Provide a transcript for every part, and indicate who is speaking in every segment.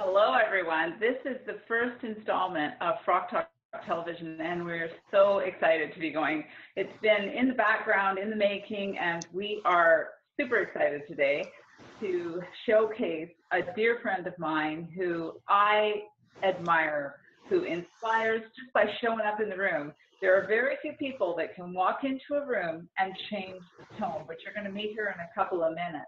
Speaker 1: Hello, everyone. This is the first installment of Frock Talk Television, and we're so excited to be going. It's been in the background, in the making, and we are super excited today to showcase a dear friend of mine who I admire, who inspires just by showing up in the room. There are very few people that can walk into a room and change the tone, but you're going to meet her in a couple of minutes.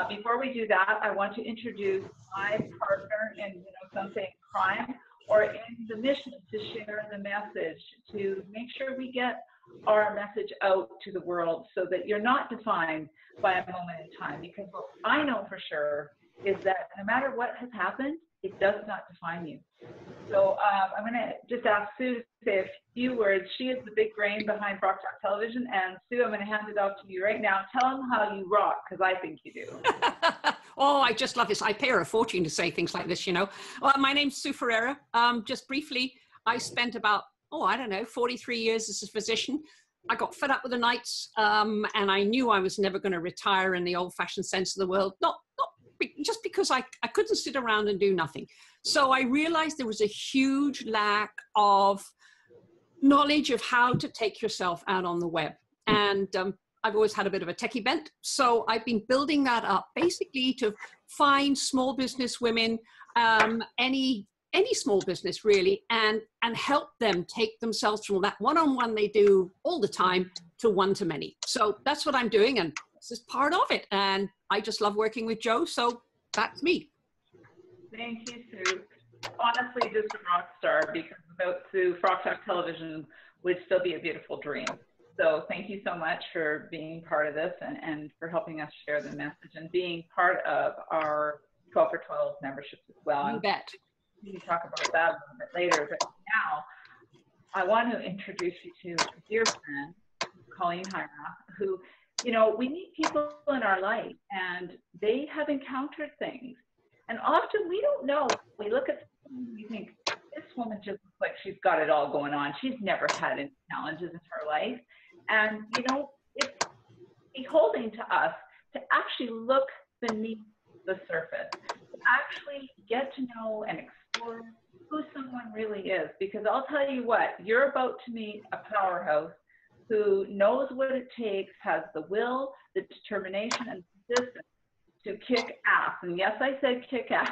Speaker 1: Before we do that, I want to introduce my partner in something crime, or in the mission to share the message, to make sure we get our message out to the world so that you're not defined by a moment in time. Because what I know for sure is that no matter what has happened, it does not define you. So I'm going to just ask Sue to say a few words. She is the big brain behind Frock Talk Television. And Sue, I'm going to hand it off to you right now. Tell them how you rock, because I think you do.
Speaker 2: Oh, I just love this. I pay her a fortune to say things like this, you know. Well, my name's Sue Ferreira. Just briefly, I spent about, 43 years as a physician. I got fed up with the nights, and I knew I was never going to retire in the old-fashioned sense of the word. Not just because I couldn't sit around and do nothing. So I realized there was a huge lack of knowledge of how to take yourself out on the web. And I've always had a bit of a techie bent. So I've been building that up basically to find small business women, any small business really, and help them take themselves from that one-on-one they do all the time to one-to-many. So that's what I'm doing, and this is part of it. And I just love working with Joe, so that's me.
Speaker 1: Thank you, Sue. Honestly, just a rock star, because without Sue, Frock Talk Television would still be a beautiful dream. So thank you so much for being part of this and for helping us share the message and being part of our 12 for 12 memberships as well.
Speaker 2: You bet.
Speaker 1: We can talk about that a little bit later, but now I want to introduce you to a dear friend, Colleen Hierath, who, we meet people in our life and they have encountered things. And often we don't know. We look at someone and we think, this woman just looks like she's got it all going on. She's never had any challenges in her life. And, it's beholding to us to actually look beneath the surface, to actually get to know and explore who someone really is. Because I'll tell you what, you're about to meet a powerhouse who knows what it takes, has the will, the determination, and persistence to kick ass. And yes, I said kick ass.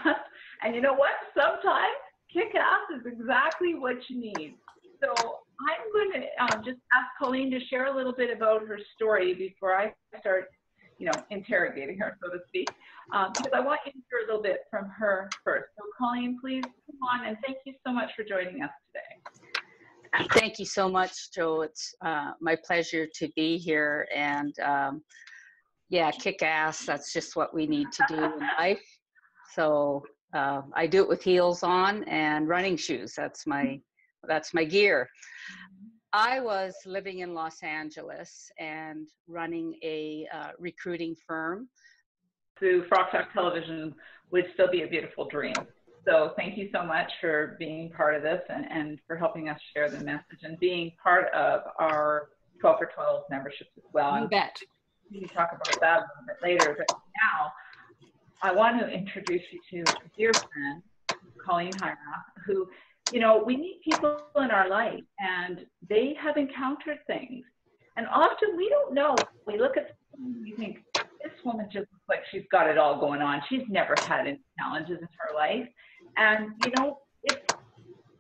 Speaker 1: And you know what? Sometimes kick ass is exactly what you need. So I'm going to just ask Colleen to share a little bit about her story before I start, interrogating her, so to speak, because I want you to hear a little bit from her first. So Colleen, please come on, and thank you so much for joining us today.
Speaker 3: Thank you so much, Joe. It's my pleasure to be here. And yeah, kick ass, that's just what we need to do in life. So I do it with heels on and running shoes. That's my gear. I was living in Los Angeles and running a recruiting firm.
Speaker 1: Through Frock Talk Television would still be a beautiful dream. So thank you so much for being part of this and for helping us share the message and being part of our 12 for 12 memberships as well.
Speaker 2: You bet.
Speaker 1: We can talk about that a little bit later, but now I want to introduce you to a dear friend, Colleen Hierath, who, we meet people in our life and they have encountered things. And often we don't know. We look at someone and we think, this woman just looks like she's got it all going on. She's never had any challenges in her life. And, it's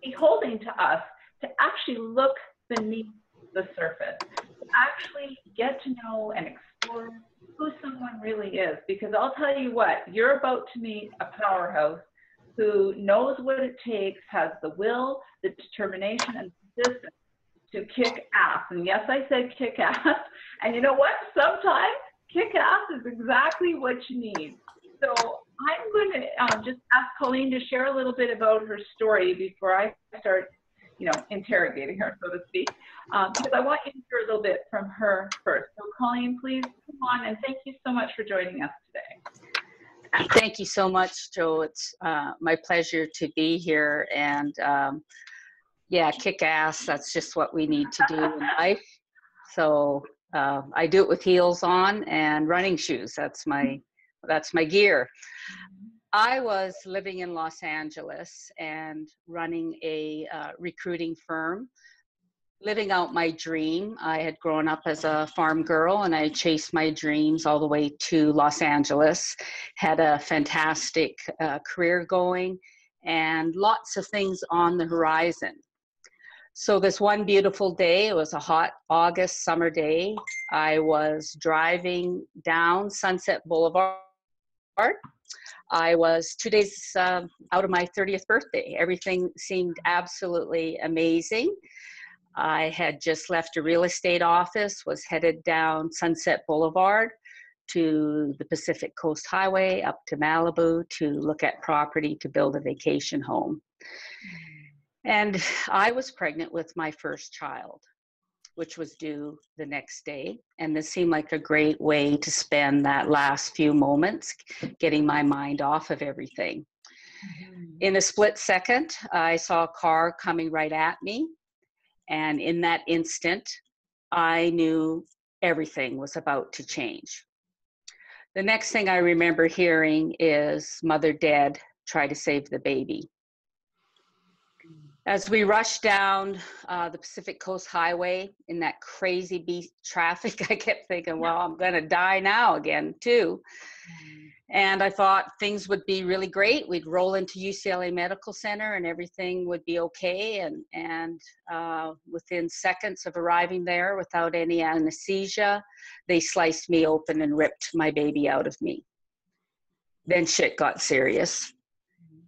Speaker 1: beholding to us to actually look beneath the surface, to actually get to know and explore who someone really is. Because I'll tell you what, you're about to meet a powerhouse who knows what it takes, has the will, the determination, and persistence to kick ass. And yes, I said kick ass. And you know what? Sometimes kick ass is exactly what you need. So I'm going to just ask Colleen to share a little bit about her story before I start, interrogating her, so to speak, because I want you to hear a little bit from her first. So Colleen, please come on, and thank you so much for joining us today.
Speaker 3: Thank you so much, Joe. It's my pleasure to be here. And yeah, kick ass, that's just what we need to do in life. So I do it with heels on and running shoes. That's my gear. I was living in Los Angeles and running a recruiting firm, living out my dream. I had grown up as a farm girl and I chased my dreams all the way to Los Angeles, had a fantastic career going and lots of things on the horizon. So this one beautiful day, it was a hot August summer day, I was driving down Sunset Boulevard. I was 2 days out of my 30th birthday. Everything seemed absolutely amazing. I had just left a real estate office, was headed down Sunset Boulevard to the Pacific Coast Highway up to Malibu to look at property to build a vacation home. And I was pregnant with my first child, which was due the next day. And this seemed like a great way to spend that last few moments, getting my mind off of everything. In a split second, I saw a car coming right at me. And in that instant, I knew everything was about to change. The next thing I remember hearing is mother dead, try to save the baby. As we rushed down the Pacific Coast Highway in that crazy beat traffic, I kept thinking, well, I'm going to die now again, too. And I thought things would be really great. We'd roll into UCLA Medical Center and everything would be okay. And within seconds of arriving there without any anesthesia, they sliced me open and ripped my baby out of me. Then shit got serious.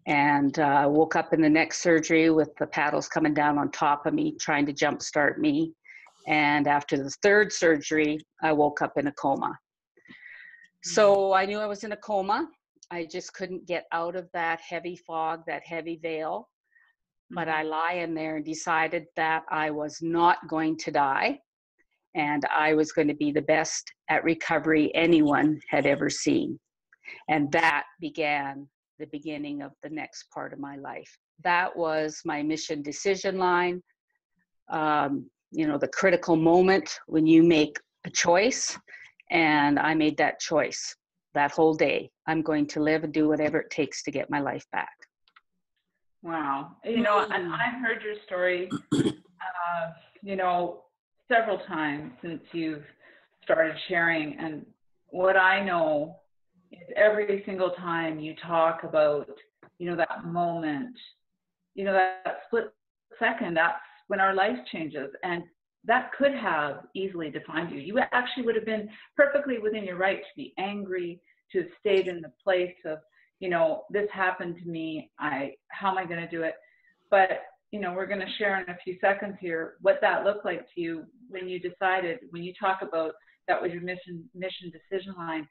Speaker 3: And I woke up in the next surgery with the paddles coming down on top of me, trying to jumpstart me. And after the third surgery, I woke up in a coma. So I knew I was in a coma. I just couldn't get out of that heavy fog, that heavy veil. But I lie in there and decided that I was not going to die. And I was going to be the best at recovery anyone had ever seen. And that began the beginning of the next part of my life. That was my mission decision line. You know, the critical moment when you make a choice. And I made that choice that whole day. I'm going to live and do whatever it takes to get my life back.
Speaker 1: Wow. You know, and I've heard your story, you know, several times since you've started sharing. And what I know is every single time you talk about, you know, that moment, you know, that split second, that's when our life changes. And that could have easily defined you. You actually would have been perfectly within your right to be angry, to have stayed in the place of, you know, this happened to me, how am I going to do it? But, you know, we're going to share in a few seconds here what that looked like to you when you decided, when you talk about that was your mission decision line.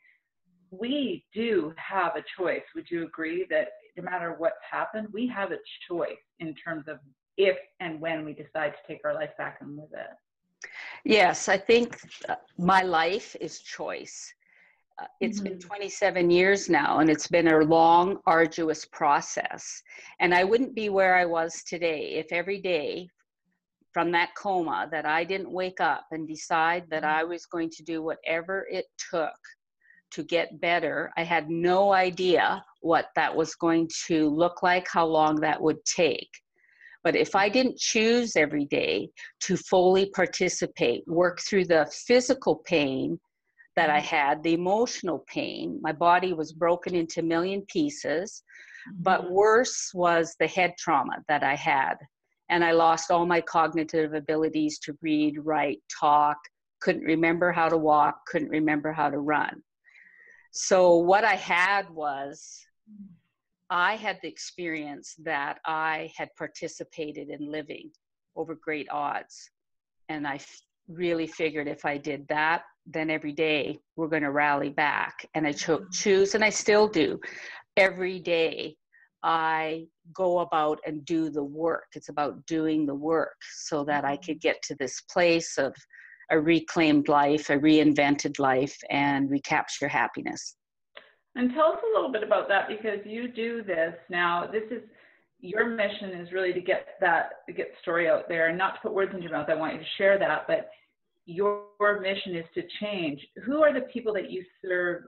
Speaker 1: We do have a choice. Would you agree that no matter what's happened, we have a choice in terms of if and when we decide to take our life back and live it?
Speaker 3: Yes, I think my life is choice. It's been 27 years now, and it's been a long, arduous process. And I wouldn't be where I was today if every day from that coma that I didn't wake up and decide that I was going to do whatever it took to get better. I had no idea what that was going to look like, how long that would take. But if I didn't choose every day to fully participate, work through the physical pain that I had, the emotional pain, my body was broken into a million pieces, but worse was the head trauma that I had. And I lost all my cognitive abilities to read, write, talk, couldn't remember how to walk, couldn't remember how to run. So what I had was, I had the experience that I had participated in living over great odds. And I really figured if I did that, then every day we're going to rally back. And I choose, and I still do. Every day I go about and do the work. It's about doing the work so that I could get to this place of a reclaimed life, a reinvented life, and recapture happiness.
Speaker 1: And tell us a little bit about that, because you do this now. This is your mission, is really to get the story out there, and not to put words into your mouth. I want you to share that, but your mission is to change, who are the people that you serve,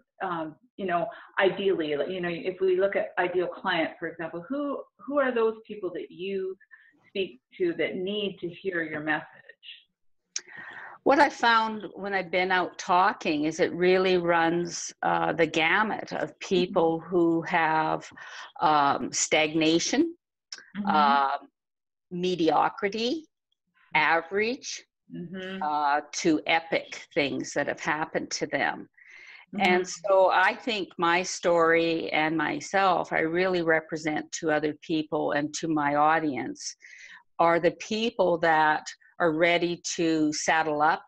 Speaker 1: you know, ideally? You know, if we look at ideal client, for example, who are those people that you speak to that need to hear your message?
Speaker 3: What I found when I've been out talking is it really runs the gamut of people who have stagnation, mediocrity, average, to epic things that have happened to them. And so I think my story and myself, I really represent to other people and to my audience, are the people that are ready to saddle up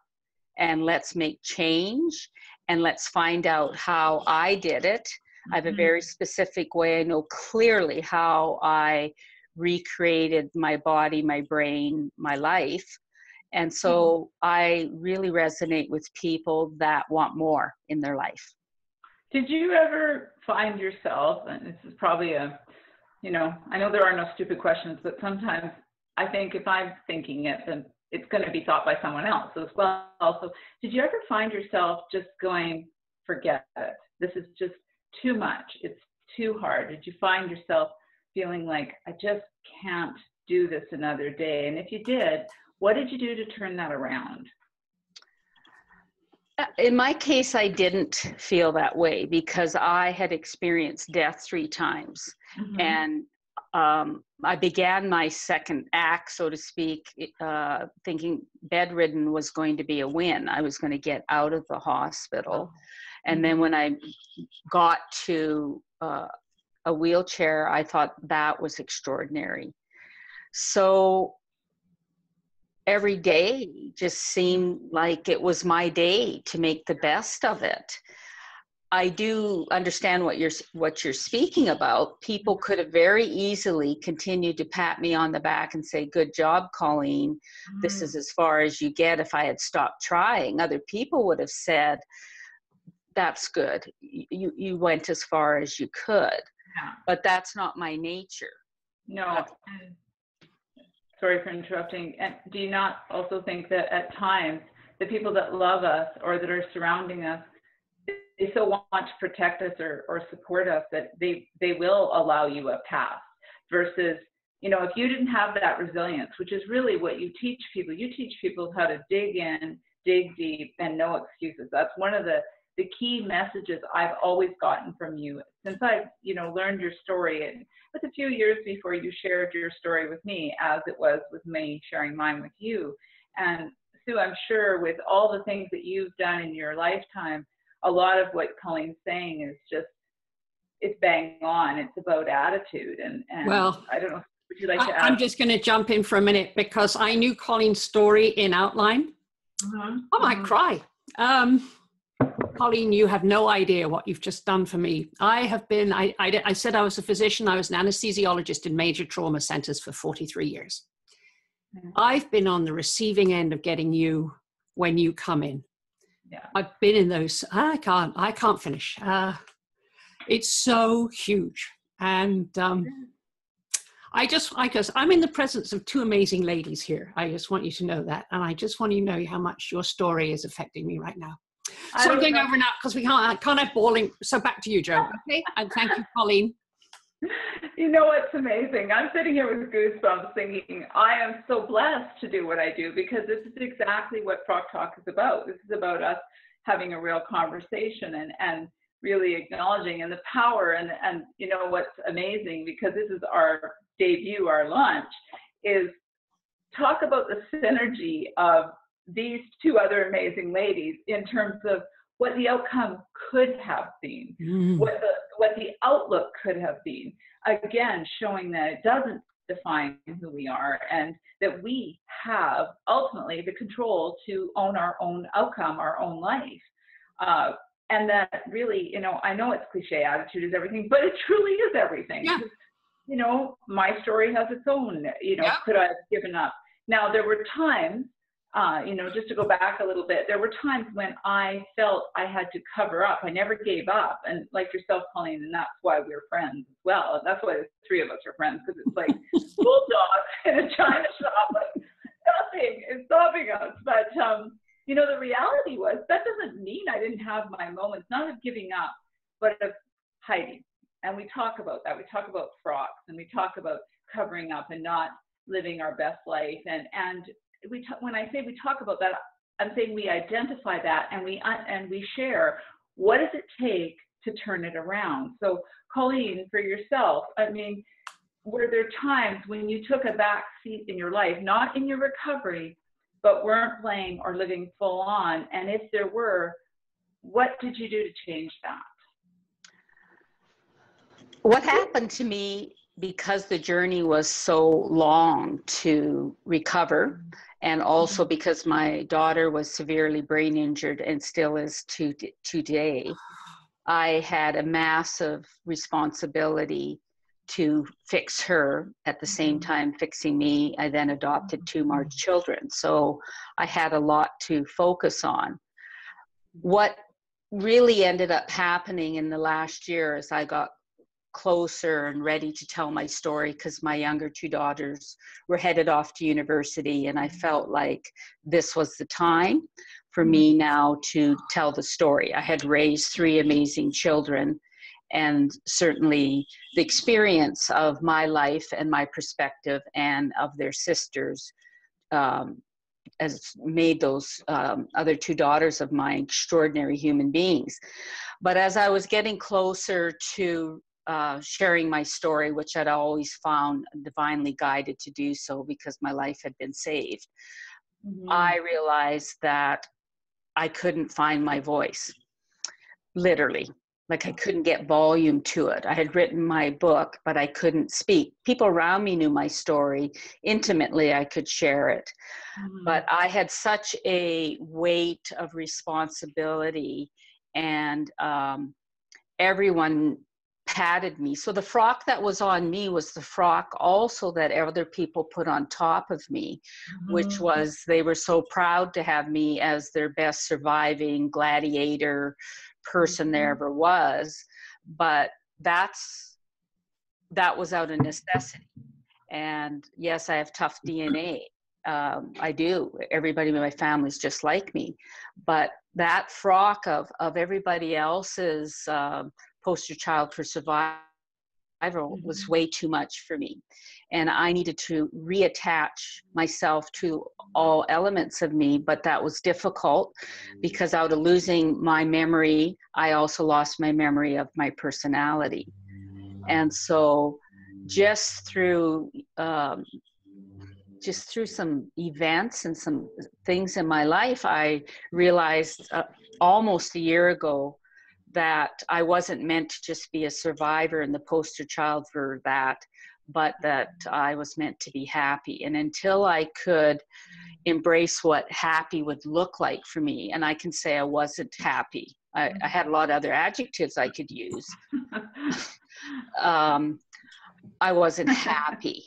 Speaker 3: and let's make change and let's find out how I did it. I have a very specific way. I know clearly how I recreated my body, my brain, my life. And so I really resonate with people that want more in their life.
Speaker 1: Did you ever find yourself, and this is probably a, you know, I know there are no stupid questions, but sometimes I think if I'm thinking it, then it's going to be thought by someone else as well. So did you ever find yourself just going, forget it, this is just too much, it's too hard? Did you find yourself feeling like, I just can't do this another day? And if you did, what did you do to turn that around?
Speaker 3: In my case, I didn't feel that way because I had experienced death 3 times. And I began my second act, so to speak, thinking bedridden was going to be a win. I was going to get out of the hospital. And then when I got to a wheelchair, I thought that was extraordinary. So every day just seemed like it was my day to make the best of it. I do understand what you're speaking about. People could have very easily continued to pat me on the back and say, good job, Colleen. This is as far as you get. If I had stopped trying, other people would have said, that's good. You went as far as you could. But that's not my nature.
Speaker 1: No. Sorry for interrupting. And do you not also think that at times the people that love us or that are surrounding us, they so want to protect us or support us that they will allow you a path, versus, you know, if you didn't have that resilience, which is really what you teach people how to dig in, dig deep, and no excuses. That's one of the key messages I've always gotten from you since I've, you know, learned your story. And it was a few years before you shared your story with me, as it was with me sharing mine with you. And Sue, I'm sure with all the things that you've done in your lifetime, a lot of what Colleen's saying is just, it's bang on. It's about attitude. And
Speaker 2: well,
Speaker 1: I don't know, would you like to add?
Speaker 2: I'm just going to jump in for a minute because I knew Colleen's story in outline. I might cry. Colleen, you have no idea what you've just done for me. I said I was a physician. I was an anesthesiologist in major trauma centers for 43 years. I've been on the receiving end of getting you when you come in. Yeah. I've been in those. I can't finish. It's so huge. And I'm in the presence of 2 amazing ladies here. I just want you to know that. And I just want you to know how much your story is affecting me right now. So I'm going over now because I can't have bawling. So back to you, Joe. Okay. And thank you, Colleen.
Speaker 1: You know what's amazing? I'm sitting here with goosebumps thinking, I am so blessed to do what I do, because this is exactly what Frock Talk is about. This is about us having a real conversation and really acknowledging, and the power and you know what's amazing, because this is our debut, our launch, is talk about the synergy of these 2 other amazing ladies in terms of what the outcome could have been, what the outlook could have been. Again, showing that it doesn't define who we are, and that we have ultimately the control to own our own outcome, our own life. And that really, you know, I know it's cliche, attitude is everything, but it truly is everything.
Speaker 2: Yeah.
Speaker 1: You know, my story has its own, you know, could I have given up? Now, there were times, you know, just to go back a little bit, there were times when I felt I had to cover up. I never gave up. And like yourself, Colleen, and that's why we're friends as well. That's why the 3 of us are friends, because it's like bulldogs in a china shop. Like, nothing is stopping us. But you know, the reality was that doesn't mean I didn't have my moments, not of giving up, but of hiding. And we talk about that. We talk about frocks, and we talk about covering up and not living our best life. And when I say we talk about that, I'm saying we identify that, and we share, what does it take to turn it around? So Colleen, for yourself, I mean, were there times when you took a back seat in your life, not in your recovery, but weren't playing or living full on? And if there were, what did you do to change that?
Speaker 3: What happened to me, because the journey was so long to recover, and also because my daughter was severely brain injured and still is today, I had a massive responsibility to fix her at the same time fixing me. I then adopted 2 more children. So I had a lot to focus on. What really ended up happening in the last year as I got closer and ready to tell my story, because my younger 2 daughters were headed off to university, and I felt like this was the time for me now to tell the story. I had raised 3 amazing children, and certainly the experience of my life and my perspective and of their sisters has made those other 2 daughters of mine extraordinary human beings. But as I was getting closer to sharing my story, which I'd always found divinely guided to do so because my life had been saved, I realized that I couldn't find my voice, literally. Like I couldn't get volume to it. I had written my book, but I couldn't speak. People around me knew my story intimately. I could share it. But I had such a weight of responsibility, and everyone patted me. So the frock that was on me was the frock also that other people put on top of me, which was, they were so proud to have me as their best surviving gladiator person there ever was. But that was out of necessity. And yes, I have tough DNA. I do. Everybody in my family is just like me. But that frock of everybody else's poster child for survival was way too much for me. And I needed to reattach myself to all elements of me, but that was difficult because out of losing my memory, I also lost my memory of my personality. And so just through some events and some things in my life, I realized almost a year ago that I wasn't meant to just be a survivor and the poster child for that, but that I was meant to be happy. And until I could embrace what happy would look like for me, and I can say I wasn't happy. I had a lot of other adjectives I could use. I wasn't happy.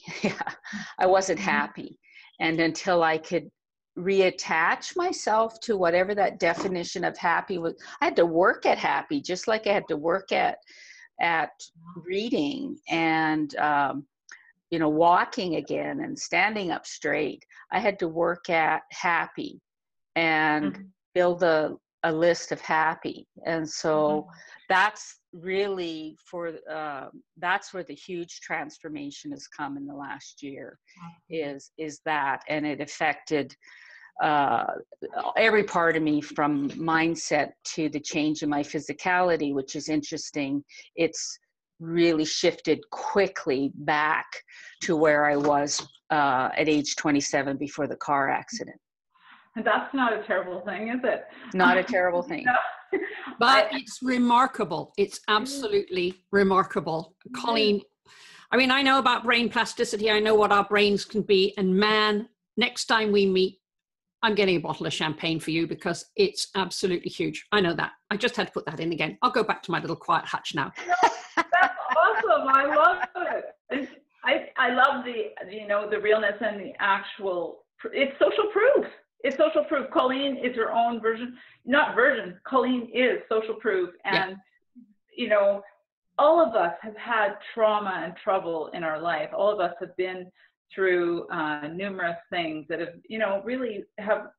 Speaker 3: I wasn't happy. And until I could reattach myself to whatever that definition of happy was, I had to work at happy, just like I had to work at reading and walking again and standing up straight. I had to work at happy and build a list of happy. And so that's really that's where the huge transformation has come in the last year, is that. And it affected every part of me, from mindset to the change in my physicality, which is interesting. It's really shifted quickly back to where I was at age 27 before the car accident.
Speaker 1: And that's not a terrible thing, is it?
Speaker 3: Not a terrible thing.
Speaker 2: But it's remarkable. It's absolutely remarkable. Colleen, I mean, I know about brain plasticity. I know what our brains can be. And man, next time we meet, I'm getting a bottle of champagne for you because it's absolutely huge. I know that. I just had to put that in again. I'll go back to my little quiet hutch now.
Speaker 1: That's awesome. I love it. I love the realness and the actual, it's social proof. It's social proof. Colleen is her own Colleen is social proof. And, all of us have had trauma and trouble in our life. All of us have been through numerous things that have, you know, really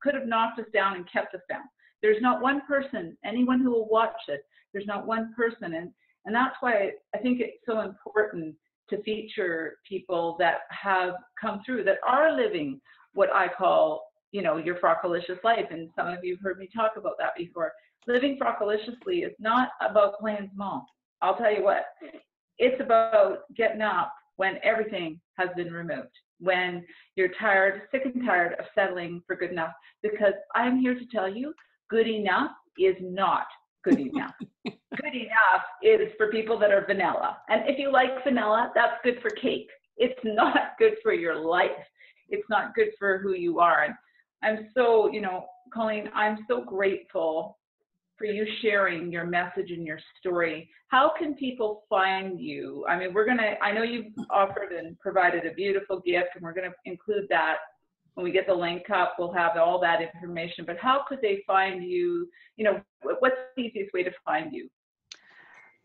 Speaker 1: could have knocked us down and kept us down. There's not one person, anyone who will watch it, there's not one person. And that's why I think it's so important to feature people that have come through, that are living what I call, you know, your Frockalicious life. And some of you have heard me talk about that before. Living Frockaliciously is not about playing small. I'll tell you what, it's about getting up when everything has been removed, when you're tired, sick and tired of settling for good enough. Because I'm here to tell you, good enough is not good enough. Good enough is for people that are vanilla. And if you like vanilla, that's good for cake. It's not good for your life. It's not good for who you are. And I'm so, you know, Colleen, I'm so grateful for you sharing your message and your story. How can people find you? I mean, I know you've offered and provided a beautiful gift, and we're gonna include that when we get the link up. We'll have all that information, but how could they find you? You know, what's the easiest way to find you?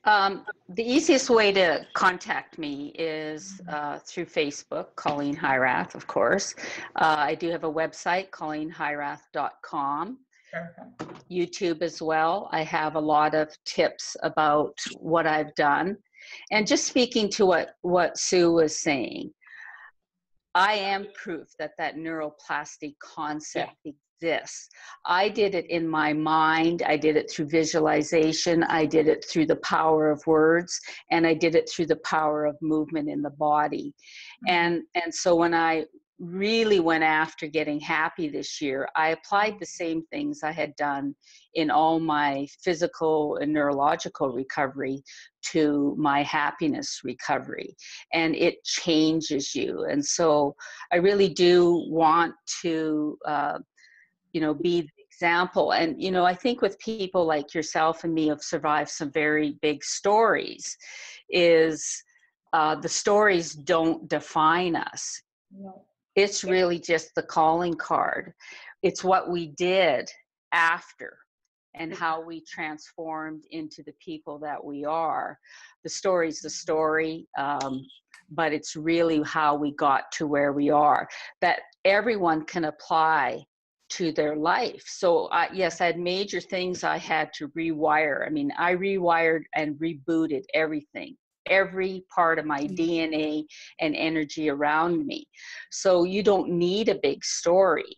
Speaker 3: The easiest way to contact me is through Facebook, Colleen Hierath, of course. I do have a website, ColleenHierath.com. YouTube as well. I have a lot of tips about what I've done. And just speaking to what Sue was saying, I am proof that neuroplastic concept exists. I did it in my mind. I did it through visualization. I did it through the power of words, and I did it through the power of movement in the body. And so when I really went after getting happy this year, I applied the same things I had done in all my physical and neurological recovery to my happiness recovery, and it changes you. And so I really do want to you know, be the example. And you know, I think with people like yourself and me who've survived some very big stories, is the stories don't define us.
Speaker 1: No.
Speaker 3: It's really just the calling card. It's what we did after and how we transformed into the people that we are. The story's the story, but it's really how we got to where we are, that everyone can apply to their life. So yes, I had major things I had to rewire. I mean, I rewired and rebooted everything, every part of my DNA and energy around me. So you don't need a big story.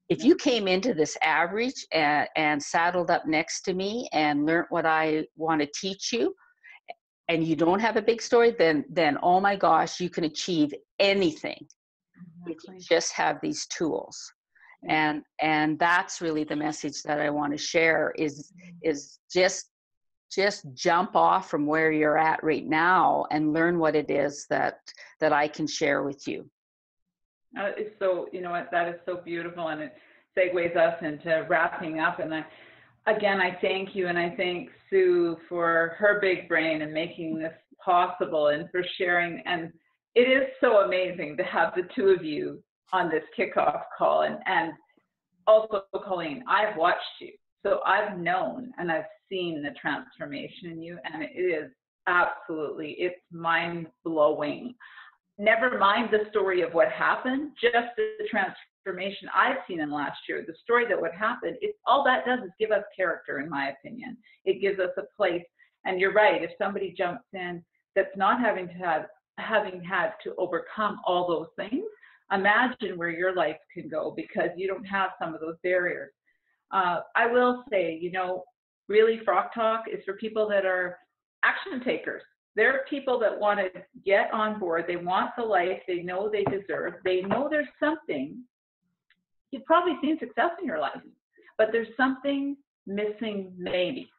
Speaker 3: If you came into this average and saddled up next to me and learned what I want to teach you, and you don't have a big story, then oh my gosh, you can achieve anything if you just have these tools. And that's really the message that I want to share, is just jump off from where you're at right now and learn what it is that I can share with you.
Speaker 1: It's so, you know what, that is so beautiful, and it segues us into wrapping up. And I thank you, and I thank Sue for her big brain and making this possible, and for sharing. And it is so amazing to have the two of you on this kickoff call. And also, Colleen, I've watched you. So I've known and I've seen the transformation in you, and it is absolutely, it's mind-blowing. Never mind the story of what happened, just the transformation I've seen in the last year. The story that would happen, all that does is give us character, in my opinion. It gives us a place. And you're right, if somebody jumps in that's not having had to overcome all those things, imagine where your life can go, because you don't have some of those barriers. I will say, you know, really Frock Talk is for people that are action takers. They're people that want to get on board. They want the life they know they deserve. They know there's something. You've probably seen success in your life, but there's something missing maybe.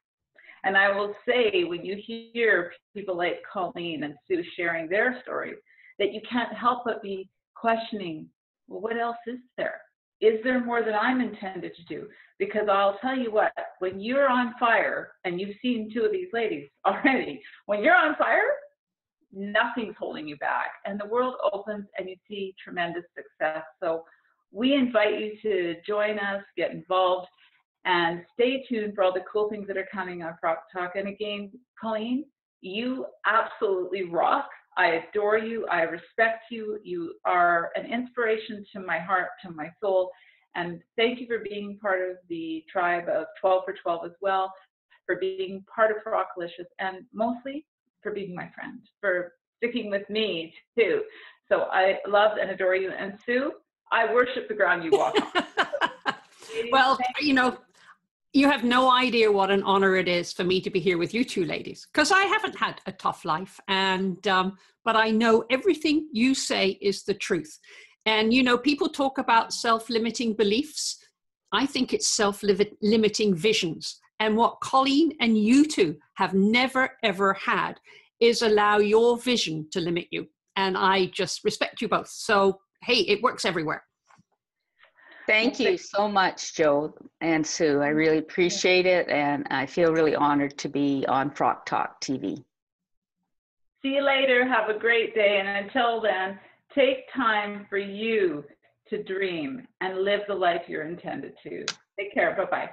Speaker 1: And I will say, when you hear people like Colleen and Sue sharing their stories, that you can't help but be questioning, well, what else is there? Is there more than I'm intended to do? Because I'll tell you what, when you're on fire, and you've seen two of these ladies already, when you're on fire, nothing's holding you back, and the world opens and you see tremendous success. So we invite you to join us, get involved, and stay tuned for all the cool things that are coming on Frock Talk. And again, Colleen, you absolutely rock. I adore you. I respect you. You are an inspiration to my heart, to my soul. And thank you for being part of the tribe of 12 for 12 as well, for being part of Frocklicious, and mostly for being my friend, for sticking with me too. So I love and adore you. And Sue, I worship the ground you walk on.
Speaker 2: Well, you know, you have no idea what an honor it is for me to be here with you two ladies, because I haven't had a tough life, and but I know everything you say is the truth. And you know, people talk about self-limiting beliefs. I think it's self-limiting visions. And what Colleen and you two have never ever had is allow your vision to limit you. And I just respect you both. So hey, it works everywhere.
Speaker 3: Thank you so much, Joe and Sue. I really appreciate it, and I feel really honored to be on Frock Talk TV.
Speaker 1: See you later. Have a great day. And until then, take time for you to dream and live the life you're intended to. Take care. Bye-bye.